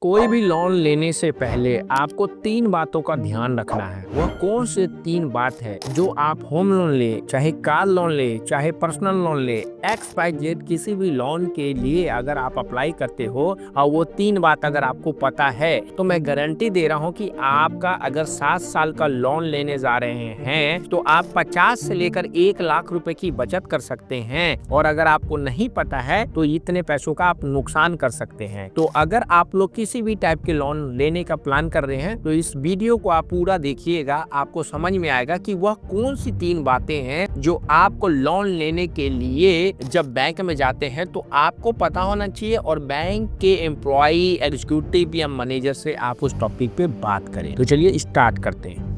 कोई भी लोन लेने से पहले आपको 3 बातों का ध्यान रखना है। वह कौन से 3 बात है जो आप होम लोन ले, चाहे कार लोन ले, चाहे पर्सनल लोन ले, एक्स वाई जेड किसी भी लोन के लिए अगर आप अप्लाई करते हो और वो 3 बात अगर आपको पता है तो मैं गारंटी दे रहा हूँ कि आपका अगर 7 साल का लोन लेने जा रहे हैं तो आप 50 से लेकर 1 लाख रुपए की बचत कर सकते हैं। और अगर आपको नहीं पता है तो इतने पैसों का आप नुकसान कर सकते हैं। तो अगर आप लोग किसी भी टाइप के लोन लेने का प्लान कर रहे हैं तो इस वीडियो को आप पूरा देखिएगा, आपको समझ में आएगा कि वह कौन सी 3 बातें हैं जो आपको लोन लेने के लिए जब बैंक में जाते हैं तो आपको पता होना चाहिए और बैंक के एम्प्लॉय, एग्जीक्यूटिव या मैनेजर से आप उस टॉपिक पे बात करें। तो चलिए स्टार्ट करते हैं।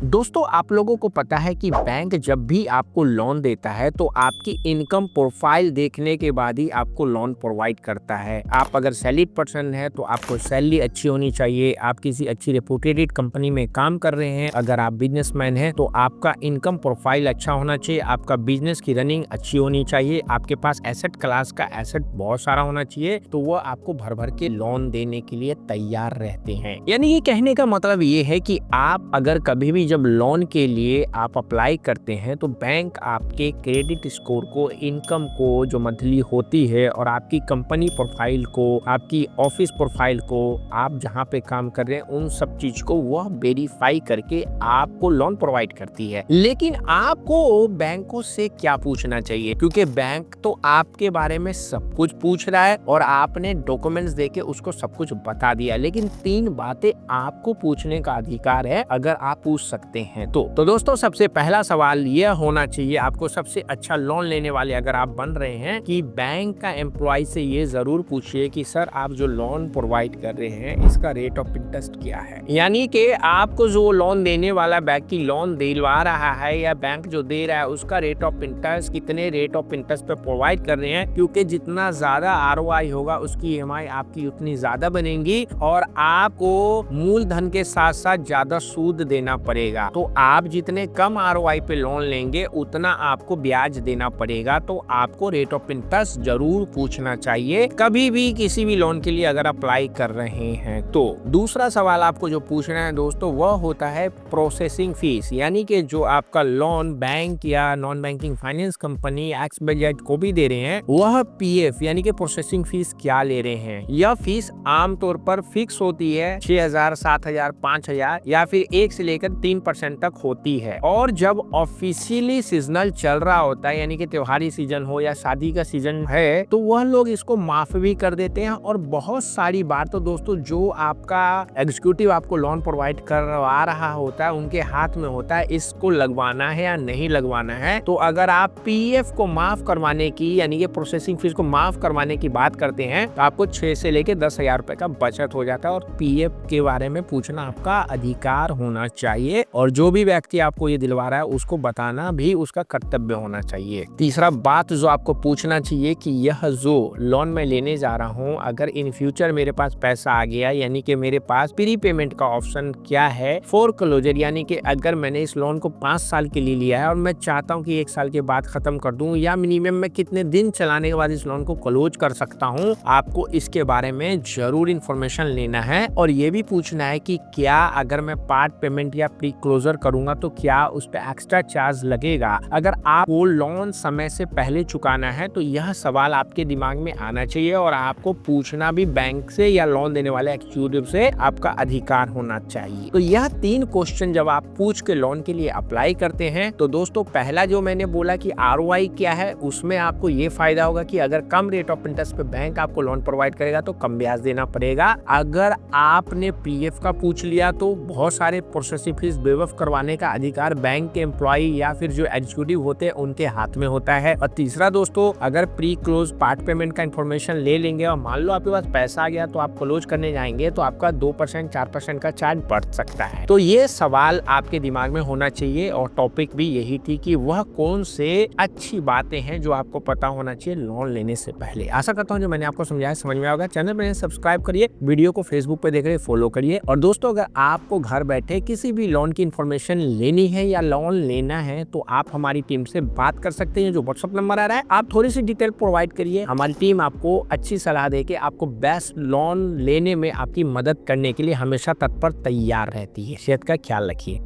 दोस्तों, आप लोगों को पता है कि बैंक जब भी आपको लोन देता है तो आपकी इनकम प्रोफाइल देखने के बाद ही आपको लोन प्रोवाइड करता है। आप अगर सैलरीड पर्सन है तो आपको सैलरी अच्छी होनी चाहिए, आप किसी अच्छी रेपुटेड कंपनी में काम कर रहे हैं, अगर आप बिजनेसमैन हैं तो आपका इनकम प्रोफाइल अच्छा होना चाहिए, आपका बिजनेस की रनिंग अच्छी होनी चाहिए, आपके पास एसेट क्लास का एसेट बहुत सारा होना चाहिए, तो वह आपको भर भर के लोन देने के लिए तैयार रहते हैं। यानी ये कहने का मतलब ये है कि आप अगर कभी भी जब लोन के लिए आप अप्लाई करते हैं तो बैंक आपके क्रेडिट स्कोर को, इनकम को जो मंथली होती है और आपकी कंपनी प्रोफाइल को, आपकी ऑफिस प्रोफाइल को, आप जहां पे काम कर रहे हैं उन सब चीज को वह वेरीफाई करके आपको लोन प्रोवाइड करती है। लेकिन आपको बैंकों से क्या पूछना चाहिए, क्योंकि बैंक तो आपके बारे में सब कुछ पूछ रहा है और आपने डॉक्यूमेंट्स देके उसको सब कुछ बता दिया, लेकिन 3 बातें आपको पूछने का अधिकार है अगर आप पूछ सकते हैं तो दोस्तों, सबसे पहला सवाल यह होना चाहिए आपको, सबसे अच्छा लोन लेने वाले अगर आप बन रहे हैं, कि बैंक का एम्प्लॉय से ये जरूर पूछिए कि सर आप जो लोन प्रोवाइड कर रहे हैं इसका रेट ऑफ इंटरेस्ट क्या है। यानी कि आपको जो लोन देने वाला बैंक की लोन दिलवा रहा है या बैंक जो दे रहा है उसका रेट ऑफ इंटरेस्ट कितने रेट ऑफ इंटरेस्ट पे प्रोवाइड कर रहे हैं, क्योंकि जितना ज्यादा आरओआई होगा उसकी ईएमआई आपकी उतनी ज्यादा बनेगी और आपको मूलधन के साथ साथ ज्यादा सूद देना पड़ेगा। तो आप जितने कम आरओआई पे लोन लेंगे उतना आपको ब्याज देना पड़ेगा। तो आपको रेट ऑफ इंटरेस्ट जरूर पूछना चाहिए कभी भी किसी भी लोन के लिए अगर अप्लाई कर रहे हैं तो। दूसरा सवाल आपको जो पूछना है दोस्तों वह होता है प्रोसेसिंग फीस, यानी कि जो आपका लोन बैंक या non banking finance company X Y Z को भी दे रहे हैं वह पीएफ यानी कि प्रोसेसिंग फीस क्या ले रहे हैं। यह फीस आमतौर पर फिक्स होती है 6,000, 7,000, 5,000 या फिर 1 से लेकर 3% तक होती है। और जब ऑफिशियली सीजनल चल रहा होता है, यानी कि त्योहारी सीजन हो या शादी का सीजन है, तो वह लोग इसको माफ भी कर देते हैं। और बहुत सारी बार तो दोस्तों जो आपका एग्जीक्यूटिव आपको लोन प्रोवाइड करवा रहा होता है उनके हाथ में होता है इसको लगवाना है या नहीं लगवाना है। तो अगर आप पीएफ को माफ करवाने की यानी कि प्रोसेसिंग फीस को माफ करवाने की बात करते हैं तो आपको 6 से लेकर 10,000 रुपए का बचत हो जाता है। और पीएफ के बारे में पूछना आपका अधिकार होना चाहिए और जो भी व्यक्ति आपको ये दिलवा रहा है उसको बताना भी उसका कर्तव्य होना चाहिए। तीसरा बात जो आपको पूछना चाहिए कि यह जो लोन मैं लेने जा रहा हूँ अगर इन फ्यूचर मेरे पास पैसा आ गया, यानी कि मेरे पास प्री पेमेंट का ऑप्शन क्या है, फोरक्लोजर, यानी कि अगर मैंने इस लोन को 5 साल के लिए लिया है और मैं चाहता हूँ कि 1 साल के बाद खत्म कर दूं, या मिनिमम मैं कितने दिन चलाने के बाद इस लोन को क्लोज कर सकता हूँ, आपको इसके बारे में जरूर इंफॉर्मेशन लेना है। और ये भी पूछना है कि क्या अगर मैं पार्ट पेमेंट या प्री क्लोजर करूंगा तो क्या उस पे एक्स्ट्रा चार्ज लगेगा। अगर आपको लोन समय से पहले चुकाना है तो यह सवाल आपके दिमाग में आना चाहिए और आपको पूछना भी बैंक से या लोन देने वाले एग्जीक्यूटिव से आपका अधिकार होना चाहिए। तो यह 3 क्वेश्चन जब आप पूछ के लोन के लिए अप्लाई करते हैं तो दोस्तों, पहला जो मैंने बोला कि आरओआई क्या है, उसमें आपको ये फायदा होगा कि अगर कम रेट ऑफ इंटरेस्ट पे बैंक आपको लोन प्रोवाइड करेगा तो कम ब्याज देना पड़ेगा। अगर आपने पीएफ का पूछ लिया तो बहुत सारे प्रोसेसिंग फीस बेवकूफ करवाने का अधिकार बैंक के एम्प्लॉय या फिर जो एग्जीक्यूटिव होते हैं उनके हाथ में होता है। और तीसरा दोस्तों, अगर प्री क्लोज पार्ट पेमेंट का इन्फॉर्मेशन ले लेंगे और मान लो आपके पास पैसा आ गया तो आप क्लोज करने जाएंगे तो आपका 2%, 4% का चार्ज बढ़ सकता है। तो ये सवाल आपके दिमाग में होना चाहिए और टॉपिक भी यही थी कि वह कौन से अच्छी बातें हैं जो आपको पता होना चाहिए लोन लेने से पहले। आशा करता हूँ जो मैंने आपको समझाया समझ में आएगा। चैनल पर सब्सक्राइब करिए, वीडियो को फेसबुक पे देख रहे फॉलो करिए। और दोस्तों, अगर आपको घर बैठे किसी भी लोन लोन की इन्फॉर्मेशन लेनी है या लोन लेना है तो आप हमारी टीम से बात कर सकते हैं। जो व्हाट्सएप नंबर आ रहा है, आप थोड़ी सी डिटेल प्रोवाइड करिए, हमारी टीम आपको अच्छी सलाह देके आपको बेस्ट लोन लेने में आपकी मदद करने के लिए हमेशा तत्पर तैयार रहती है। सेहत का ख्याल रखिए।